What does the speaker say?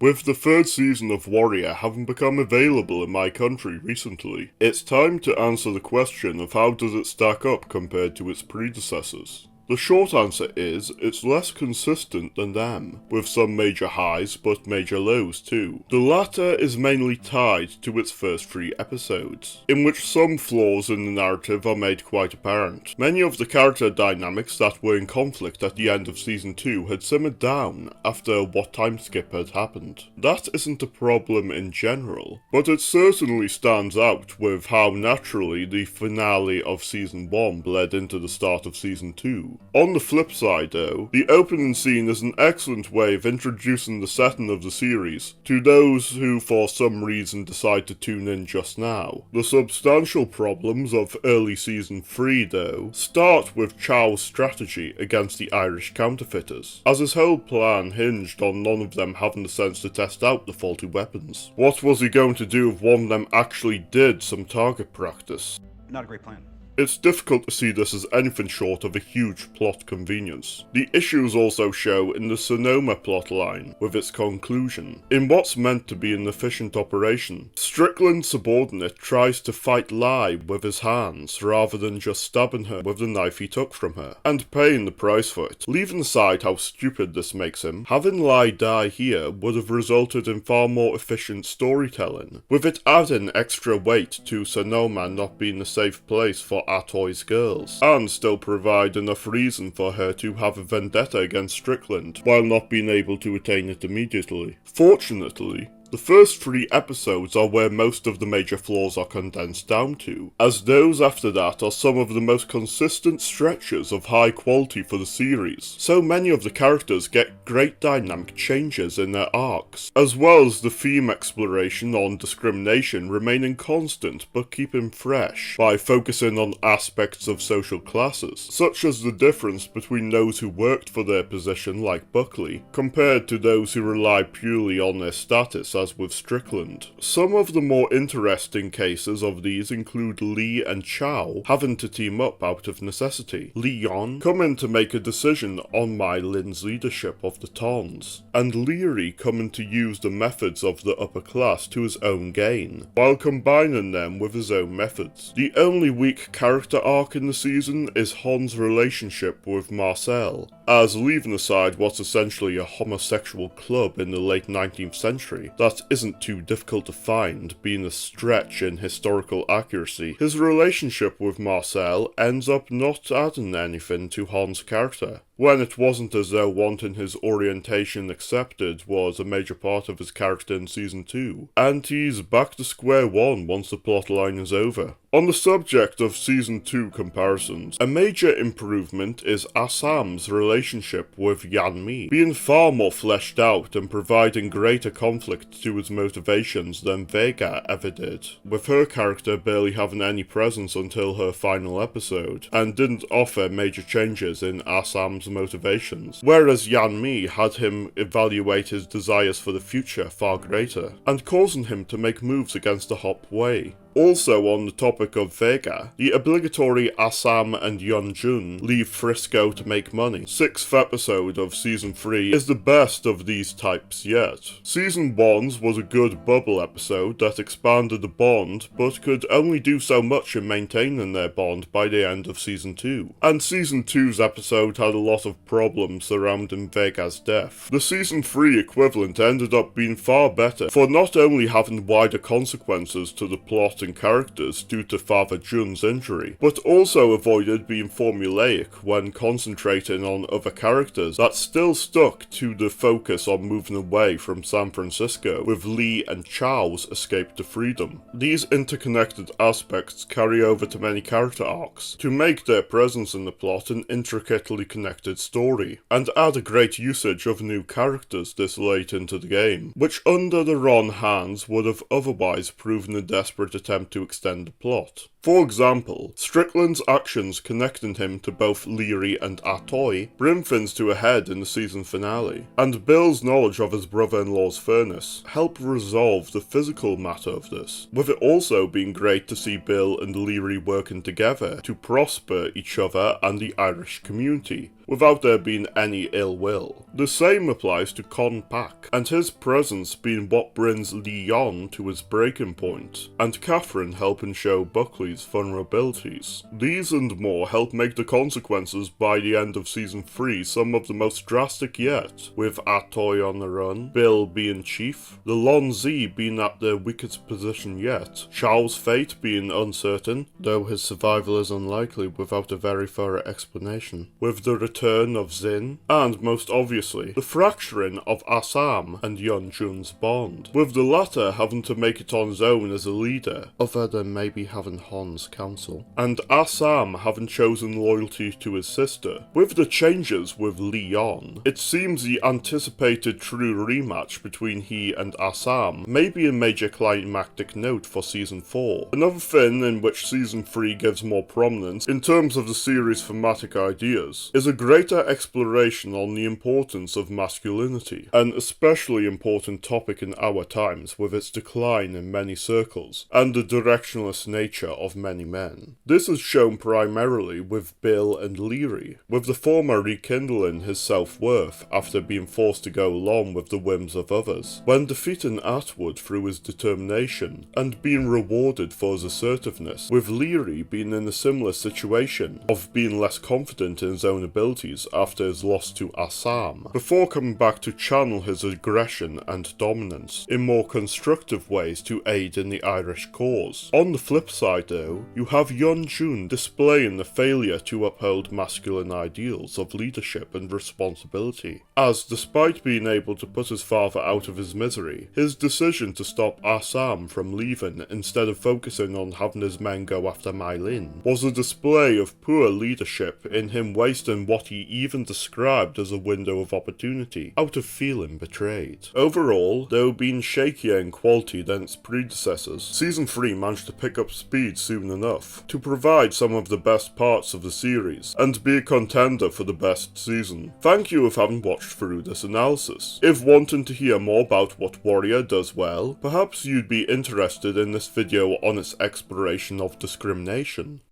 With the third season of Warrior having become available in my country recently, it's time to answer the question of how does it stack up compared to its predecessors. The short answer is, it's less consistent than them, with some major highs but major lows too. The latter is mainly tied to its first 3 episodes, in which some flaws in the narrative are made quite apparent. Many of the character dynamics that were in conflict at the end of season 2 had simmered down after what time skip had happened. That isn't a problem in general, but it certainly stands out with how naturally the finale of season 1 bled into the start of season 2. On the flip side though, the opening scene is an excellent way of introducing the setting of the series to those who for some reason decide to tune in just now. The substantial problems of early season 3 though start with Chow's strategy against the Irish counterfeiters, as his whole plan hinged on none of them having the sense to test out the faulty weapons. What was he going to do if one of them actually did some target practice? Not a great plan. It's difficult to see this as anything short of a huge plot convenience. The issues also show in the Sonoma plotline, with its conclusion. In what's meant to be an efficient operation, Strickland's subordinate tries to fight Lie with his hands rather than just stabbing her with the knife he took from her, and paying the price for it. Leaving aside how stupid this makes him, having Lie die here would have resulted in far more efficient storytelling, with it adding extra weight to Sonoma not being a safe place for Atoy's girls, and still provide enough reason for her to have a vendetta against Strickland, while not being able to attain it immediately. Fortunately, the first 3 episodes are where most of the major flaws are condensed down to, as those after that are some of the most consistent stretches of high quality for the series. So many of the characters get great dynamic changes in their arcs, as well as the theme exploration on discrimination remaining constant but keeping fresh, by focusing on aspects of social classes, such as the difference between those who worked for their position like Buckley, compared to those who rely purely on their status as with Strickland. Some of the more interesting cases of these include Lee and Chow having to team up out of necessity, Leon coming to make a decision on Mai Lin's leadership of the Tons, and Leary coming to use the methods of the upper class to his own gain, while combining them with his own methods. The only weak character arc in the season is Han's relationship with Marcel, as leaving aside what's essentially a homosexual club in the late 19th century that isn't too difficult to find, being a stretch in historical accuracy, his relationship with Marcel ends up not adding anything to Han's character, when it wasn't as though wanting his orientation accepted was a major part of his character in season 2, and he's back to square one once the plotline is over. On the subject of season 2 comparisons, a major improvement is Assam's relationship with Yanmi, being far more fleshed out and providing greater conflict to his motivations than Vega ever did, with her character barely having any presence until her final episode, and didn't offer major changes in Assam's motivations, whereas Yanmi had him evaluate his desires for the future far greater, and causing him to make moves against the Hop Way. Also on the topic of Vega, the obligatory Assam and Yeonjun leave Frisco to make money. 6th episode of season 3 is the best of these types yet. Season 1's was a good bubble episode that expanded the bond, but could only do so much in maintaining their bond by the end of season 2. And season 2's episode had a lot of problems surrounding Vega's death. The season 3 equivalent ended up being far better, for not only having wider consequences to the plot and characters due to Father Jun's injury, but also avoided being formulaic when concentrating on other characters that still stuck to the focus on moving away from San Francisco, with Lee and Chow's escape to freedom. These interconnected aspects carry over to many character arcs, to make their presence in the plot an intricately connected story, and add a great usage of new characters this late into the game, which under the wrong hands would have otherwise proven a desperate attempt to extend the plot. For example, Strickland's actions connecting him to both Leary and Atoy bring things to a head in the season finale, and Bill's knowledge of his brother-in-law's furnace help resolve the physical matter of this, with it also being great to see Bill and Leary working together to prosper each other and the Irish community, without there being any ill will. The same applies to Kon Pak, and his presence being what brings Leon to his breaking point, and Catherine helping show Buckley's vulnerabilities. These and more help make the consequences by the end of Season 3 some of the most drastic yet, with Atoy on the run, Bill being chief, the Lon Z being at their weakest position yet, Xiao's fate being uncertain, though his survival is unlikely without a very thorough explanation, with the return of Xin, and most obviously, the fracturing of Assam and Yeonjun's bond, with the latter having to make it on his own as a leader, other than maybe having Han's counsel, and Assam having chosen loyalty to his sister. With the changes with Leon, it seems the anticipated true rematch between he and Assam may be a major climactic note for Season 4. Another thing in which Season 3 gives more prominence in terms of the series' thematic ideas is a greater exploration on the importance of masculinity, an especially important topic in our times with its decline in many circles, and the directionless nature of many men. This is shown primarily with Bill and Leary, with the former rekindling his self-worth after being forced to go along with the whims of others, when defeating Atwood through his determination, and being rewarded for his assertiveness, with Leary being in a similar situation of being less confident in his own abilities after his loss to Assam, before coming back to channel his aggression and dominance in more constructive ways to aid in the Irish cause. On the flip side though, you have Yeonjun displaying the failure to uphold masculine ideals of leadership and responsibility, as despite being able to put his father out of his misery, his decision to stop Assam from leaving instead of focusing on having his men go after My Lin was a display of poor leadership in him wasting what he even described as a window of opportunity out of feeling betrayed. Overall, though being shakier in quality than its predecessors, Season 3 managed to pick up speed soon enough to provide some of the best parts of the series and be a contender for the best season. Thank you if having watched through this analysis. If wanting to hear more about what Warrior does well, perhaps you'd be interested in this video on its exploration of discrimination.